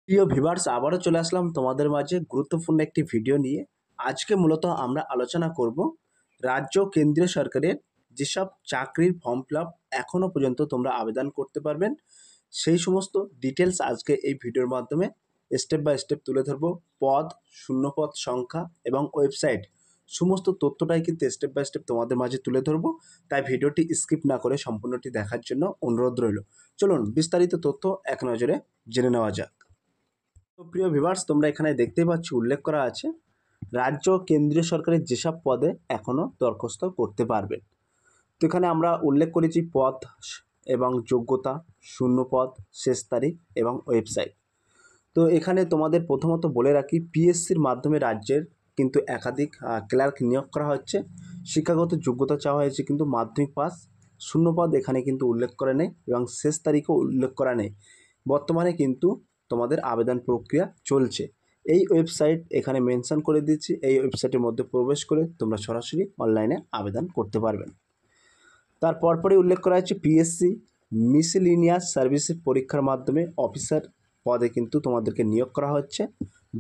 প্রিয় ভিউয়ার্স, আবারও চলে আসলাম তোমাদের মাঝে গুরুত্বপূর্ণ একটি ভিডিও নিয়ে। আজকে মূলত আমরা আলোচনা করব রাজ্য কেন্দ্রীয় সরকারের যেসব চাকরির ফর্ম ফিল আপ এখনও পর্যন্ত তোমরা আবেদন করতে পারবেন সেই সমস্ত ডিটেলস আজকে এই ভিডিওর মাধ্যমে স্টেপ বাই স্টেপ তুলে ধরবো। পদ, শূন্যপদ সংখ্যা এবং ওয়েবসাইট সমস্ত তথ্যটাই কিন্তু স্টেপ বাই স্টেপ তোমাদের মাঝে তুলে ধরবো। তাই ভিডিওটি স্কিপ না করে সম্পূর্ণটি দেখার জন্য অনুরোধ রইল। চলুন বিস্তারিত তথ্য এক নজরে জেনে নেওয়া যাক। তো প্রিয় ভিউয়ার্স, তোমরা এখানে দেখতেই পাচ্ছ উল্লেখ করা আছে রাজ্য কেন্দ্রীয় সরকারের যেসব পদে এখনও দরখাস্ত করতে পারবেন। তো এখানে আমরা উল্লেখ করেছি পদ এবং যোগ্যতা, শূন্যপদ, শেষ তারিখ এবং ওয়েবসাইট। তো এখানে তোমাদের প্রথমত বলে রাখি, পিএসসির মাধ্যমে রাজ্যের কিন্তু একাধিক ক্লার্ক নিয়োগ করা হচ্ছে। শিক্ষাগত যোগ্যতা চাওয়া হয়েছে কিন্তু মাধ্যমিক পাস। শূন্যপদ এখানে কিন্তু উল্লেখ করা নেই এবং শেষ তারিখও উল্লেখ করা নেই। বর্তমানে কিন্তু তোমাদের আবেদন প্রক্রিয়া চলছে। এই ওয়েবসাইট এখানে মেনশন করে দিচ্ছি, এই ওয়েবসাইটের মধ্যে প্রবেশ করে তোমরা সরাসরি অনলাইনে আবেদন করতে পারবেন। তার পরপরই উল্লেখ করা হচ্ছে পিএসসি মিসেলিনিয়াস সার্ভিসের পরীক্ষার মাধ্যমে অফিসার পদে কিন্তু তোমাদেরকে নিয়োগ করা হচ্ছে।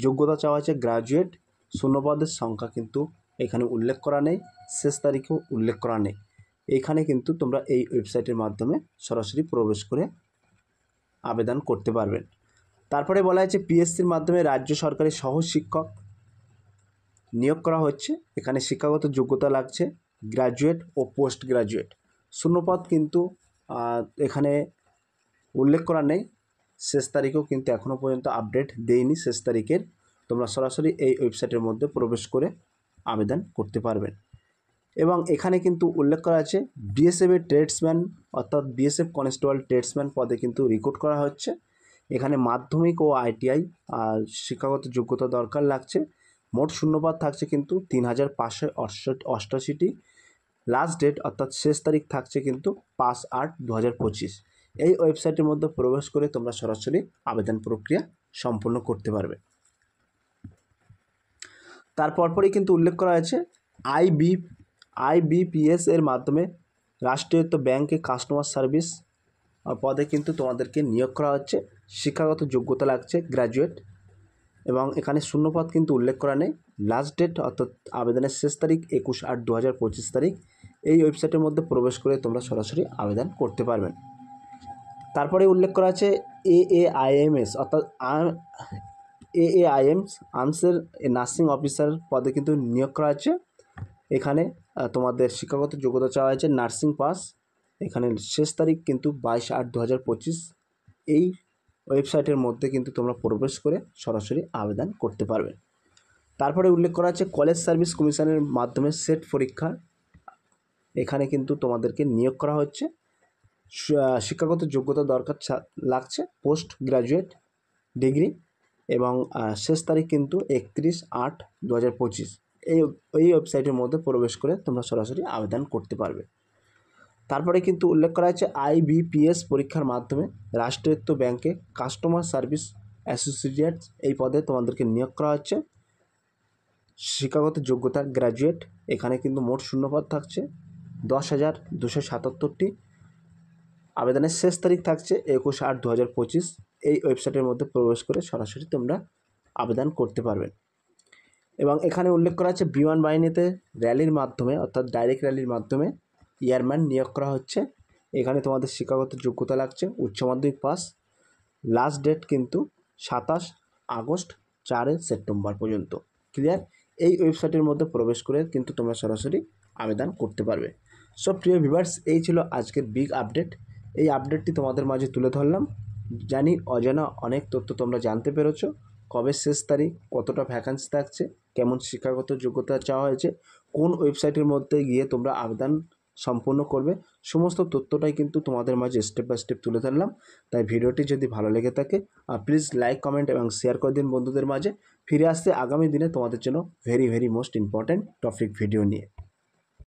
যোগ্যতা চাওয়া হচ্ছে গ্রাজুয়েট। শূন্যপদের সংখ্যা কিন্তু এখানে উল্লেখ করা নেই, শেষ তারিখও উল্লেখ করা নেই। এইখানে কিন্তু তোমরা এই ওয়েবসাইটের মাধ্যমে সরাসরি প্রবেশ করে আবেদন করতে পারবেন। তারপরে বলা হয়েছে পিএসসির মাধ্যমে রাজ্য সরকারি সহ শিক্ষক নিয়োগ করা হচ্ছে। এখানে শিক্ষাগত যোগ্যতা লাগছে গ্র্যাজুয়েট ও পোস্ট গ্র্যাজুয়েট। শূন্যপদ কিন্তু এখানে উল্লেখ করা নেই, শেষ তারিখেও কিন্তু এখনও পর্যন্ত আপডেট দেয়নি শেষ তারিখের। তোমরা সরাসরি এই ওয়েবসাইটের মধ্যে প্রবেশ করে আবেদন করতে পারবেন। এবং এখানে কিন্তু উল্লেখ করা আছে বিএসএফের ট্রেডসম্যান অর্থাৎ বিএসএফ কনস্টেবল ট্রেডসম্যান পদে কিন্তু রিক্রুট করা হচ্ছে। এখানে মাধ্যমিক ও আইটিআই শিক্ষাগত যোগ্যতা দরকার লাগছে। মোট শূন্যপদ থাকছে কিন্তু 3588টি। লাস্ট ডেট অর্থাৎ শেষ তারিখ থাকছে কিন্তু 5/8/2025। এই ওয়েবসাইটের মধ্যে প্রবেশ করে তোমরা সরাসরি আবেদন প্রক্রিয়া সম্পূর্ণ করতে পারবে। তারপরই কিন্তু উল্লেখ করা আছে আইবিপিএস এর মাধ্যমে রাষ্ট্রায়ত্ত ব্যাংকে কাস্টমার সার্ভিস পদে কিন্তু তোমাদেরকে নিয়োগ করা হচ্ছে। শিক্ষাগত যোগ্যতা লাগছে গ্র্যাজুয়েট এবং এখানে শূন্যপদ কিন্তু উল্লেখ করা নেই। লাস্ট ডেট অর্থাৎ আবেদনের শেষ তারিখ 21/8/2025 তারিখ। এই ওয়েবসাইটের মধ্যে প্রবেশ করে তোমরা সরাসরি আবেদন করতে পারবেন। তারপরে উল্লেখ করা আছে এএআইএমএস অর্থাৎ এএআইএমস আনসার নার্সিং অফিসার পদে কিন্তু নিয়োগ করা আছে। এখানে তোমাদের শিক্ষাগত যোগ্যতা চাওয়া হয়েছে নার্সিং পাস। এখানে শেষ তারিখ কিন্তু 22/8/2025। এই ওয়েবসাইটের মধ্যে কিন্তু তোমরা প্রবেশ করে সরাসরি আবেদন করতে পারবে। তারপরে উল্লেখ করা আছে কলেজ সার্ভিস কমিশনের মাধ্যমে সেট পরীক্ষা। এখানে কিন্তু তোমাদেরকে নিয়োগ করা হচ্ছে। শিক্ষাগত যোগ্যতা দরকার লাগছে পোস্ট গ্র্যাজুয়েট ডিগ্রি এবং শেষ তারিখ কিন্তু 31/8/2025। এই ওয়েবসাইটের মধ্যে প্রবেশ করে তোমরা সরাসরি আবেদন করতে পারবে। তারপরে কিন্তু উল্লেখ করা আছে আইবিপিএস পরীক্ষার মাধ্যমে রাষ্ট্রায়ত্ত ব্যাংকে কাস্টমার সার্ভিস অ্যাসোসিয়েট এই পদে তোমাদেরকে নিয়োগ করা হচ্ছে। শিক্ষাগত যোগ্যতা গ্র্যাজুয়েট। এখানে কিন্তু মোট শূন্যপদ থাকছে 10,277টি। আবেদনের শেষ তারিখ থাকছে 21/8/2025। এই ওয়েবসাইটের মধ্যে প্রবেশ করে সরাসরি তোমরা আবেদন করতে পারবেন। এবং এখানে উল্লেখ করা আছে বিমান বাহিনীতে র্যালির মাধ্যমে অর্থাৎ ডাইরেক্ট র্যালির মাধ্যমে এয়ারম্যান নিয়োগ করা হচ্ছে। এখানে তোমাদের শিক্ষাগত যোগ্যতা লাগছে উচ্চ মাধ্যমিক পাস। লাস্ট ডেট কিন্তু 27/4 পর্যন্ত। ক্লিয়ার? এই ওয়েবসাইটের মধ্যে প্রবেশ করে কিন্তু তোমরা সরাসরি আবেদন করতে পারবে। সো প্রিয় ভিউয়ার্স, এই ছিল আজকের বিগ আপডেট। এই আপডেটটি তোমাদের মাঝে তুলে ধরলাম। জানি অজানা অনেক তথ্য তোমরা জানতে পেরেছো। কবে শেষ তারিখ, কতটা ভ্যাকান্সি থাকছে, কেমন শিক্ষাগত যোগ্যতা চাওয়া হয়েছে, কোন ওয়েবসাইটের মধ্যে গিয়ে তোমরা আবেদন সম্পূর্ণ করবে, সমস্ত তথ্যটাই কিন্তু তোমাদের মাঝে স্টেপ বাই স্টেপ তুলে ধরলাম। তাই ভিডিওটি যদি ভালো লেগে থাকে প্লিজ লাইক, কমেন্ট এবং শেয়ার করে দিন বন্ধুদের মাঝে। ফিরে আসছে আগামী দিনে তোমাদের জন্য very most important topic video নিয়ে।